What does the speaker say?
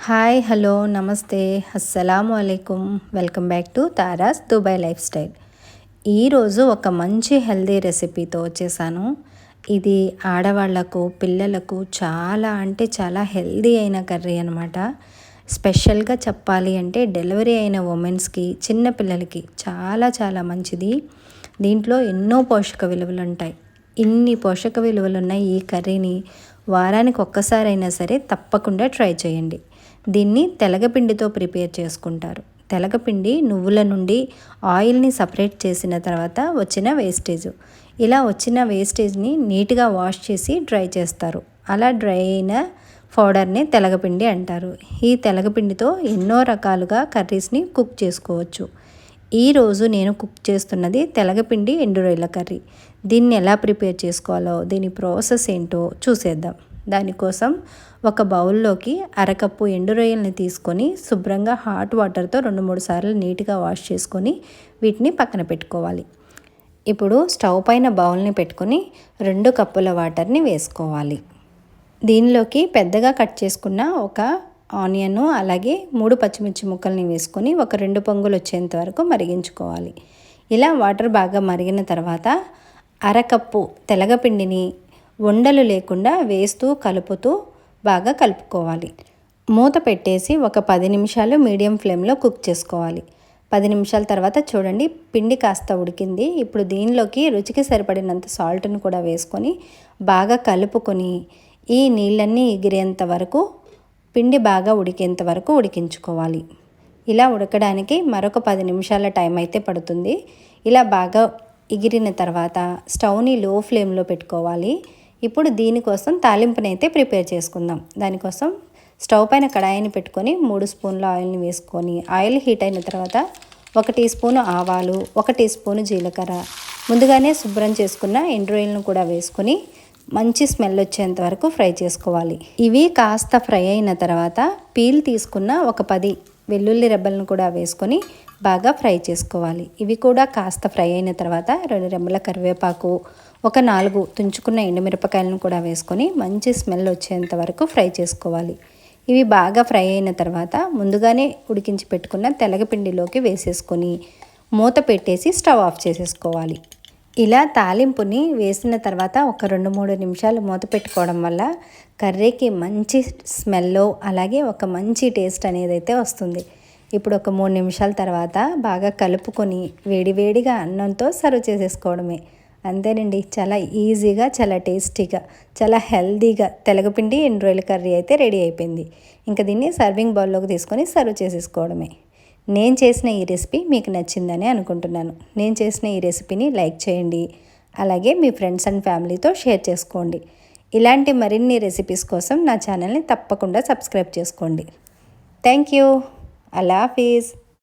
Hi hello నమస్తే అస్సలాము అలైకుం. Welcome back to Tara's Dubai lifestyle. ఈరోజు ఒక మంచి హెల్దీ రెసిపీతో వచ్చేసాను. ఇది ఆడవాళ్లకు పిల్లలకు చాలా అంటే చాలా హెల్దీ అయిన కర్రీ అనమాట. స్పెషల్గా చెప్పాలి అంటే డెలివరీ అయిన ఉమెన్స్కి చిన్నపిల్లలకి చాలా చాలా మంచిది. దీంట్లో ఎన్నో పోషక విలువలు ఉంటాయి. ఇన్ని పోషక విలువలు ఉన్న ఈ కర్రీని వారానికి ఒక్కసారైనా సరే తప్పకుండా ట్రై చేయండి. దీన్ని తెలగపిండితో ప్రిపేర్ చేసుకుంటారు. తెలగపిండి నువ్వుల నుండి ఆయిల్ని సపరేట్ చేసిన తర్వాత వచ్చిన వేస్టేజ్. ఇలా వచ్చిన వేస్టేజ్ని నీట్గా వాష్ చేసి డ్రై చేస్తారు. అలా డ్రై అయిన పౌడర్ని తెలగపిండి అంటారు. ఈ తెలగపిండితో ఎన్నో రకాలుగా కర్రీస్ని కుక్ చేసుకోవచ్చు. ఈరోజు నేను కుక్ చేస్తున్నది తెలగపిండి ఎండు రొయ్యల కర్రీ. దీన్ని ఎలా ప్రిపేర్ చేసుకోవాలో దీని ప్రాసెస్ ఏంటో చూసేద్దాం. దానికోసం ఒక బౌల్లోకి అరకప్పు ఎండు రొయ్యల్ని తీసుకొని శుభ్రంగా హాట్ వాటర్తో 2-3 సార్లు నీట్గా వాష్ చేసుకొని వీటిని పక్కన పెట్టుకోవాలి. ఇప్పుడు స్టవ్ పైన బౌల్ని పెట్టుకొని 2 కప్పుల వాటర్ని వేసుకోవాలి. దీనిలోకి పెద్దగా కట్ చేసుకున్న ఒక ఆనియన్ అలాగే 3 పచ్చిమిర్చి ముక్కల్ని వేసుకొని ఒక 2 పొంగులు వచ్చేంత వరకు మరిగించుకోవాలి. ఇలా వాటర్ బాగా మరిగిన తర్వాత అరకప్పు తెలగపిండిని ఉండలు లేకుండా వేస్తూ కలుపుతూ బాగా కలుపుకోవాలి. మూత పెట్టేసి ఒక 10 నిమిషాలు మీడియం ఫ్లేమ్లో కుక్ చేసుకోవాలి. 10 నిమిషాల తర్వాత చూడండి పిండి కాస్త ఉడికింది. ఇప్పుడు దీనిలోకి రుచికి సరిపడినంత సాల్ట్ను కూడా వేసుకొని బాగా కలుపుకొని ఈ నీళ్ళన్నీ ఎగిరేంత వరకు పిండి బాగా ఉడికేంత వరకు ఉడికించుకోవాలి. ఇలా ఉడకడానికి మరొక 10 నిమిషాల టైం అయితే పడుతుంది. ఇలా బాగా ఎగిరిన తర్వాత స్టవ్ని లో ఫ్లేమ్లో పెట్టుకోవాలి. ఇప్పుడు దీనికోసం తాలింపుని అయితే ప్రిపేర్ చేసుకుందాం. దానికోసం స్టవ్ పైన కడాయిని పెట్టుకొని 3 స్పూన్ల ఆయిల్ని వేసుకొని ఆయిల్ హీట్ అయిన తర్వాత 1 టీ స్పూను ఆవాలు, 1 టీ స్పూను జీలకర్ర, ముందుగానే శుభ్రం చేసుకున్న ఎండు రొయ్యలను కూడా వేసుకొని మంచి స్మెల్ వచ్చేంత వరకు ఫ్రై చేసుకోవాలి. ఇవి కాస్త ఫ్రై అయిన తర్వాత పీల్ తీసుకున్న ఒక 10 వెల్లుల్లి రెబ్బలను కూడా వేసుకొని బాగా ఫ్రై చేసుకోవాలి. ఇవి కూడా కాస్త ఫ్రై అయిన తర్వాత 2 రెమ్మల కరివేపాకు, ఒక 4 తుంచుకున్న ఎండుమిరపకాయలను కూడా వేసుకొని మంచి స్మెల్ వచ్చేంత వరకు ఫ్రై చేసుకోవాలి. ఇవి బాగా ఫ్రై అయిన తర్వాత ముందుగానే ఉడికించి పెట్టుకున్న తెలగపిండిలోకి వేసేసుకొని మూత పెట్టేసి స్టవ్ ఆఫ్ చేసేసుకోవాలి. ఇలా తాలింపుని వేసిన తర్వాత ఒక 2-3 నిమిషాలు మూత పెట్టుకోవడం వల్ల కర్రీకి మంచి స్మెల్ అలాగే ఒక మంచి టేస్ట్ అనేది అయితే వస్తుంది. ఇప్పుడు ఒక 3 నిమిషాల తర్వాత బాగా కలుపుకొని వేడివేడిగా అన్నంతో సర్వ్ చేసేసుకోవడమే. అంతేనండి, చాలా ఈజీగా చాలా టేస్టీగా చాలా హెల్దీగా తెలగపిండి ఎండు రొయ్యల కర్రీ అయితే రెడీ అయిపోయింది. ఇంకా దీన్ని సర్వింగ్ బౌల్లోకి తీసుకొని సర్వ్ చేసేసుకోవడమే. నేను చేసిన ఈ రెసిపీ మీకు నచ్చిందని అనుకుంటున్నాను. నేను చేసిన ఈ రెసిపీని లైక్ చేయండి. అలాగే మీ ఫ్రెండ్స్ అండ్ ఫ్యామిలీతో షేర్ చేసుకోండి. ఇలాంటి మరిన్ని రెసిపీస్ కోసం నా ఛానల్ని తప్పకుండా సబ్స్క్రైబ్ చేసుకోండి. Thank you. అల్లా హాఫీజ్.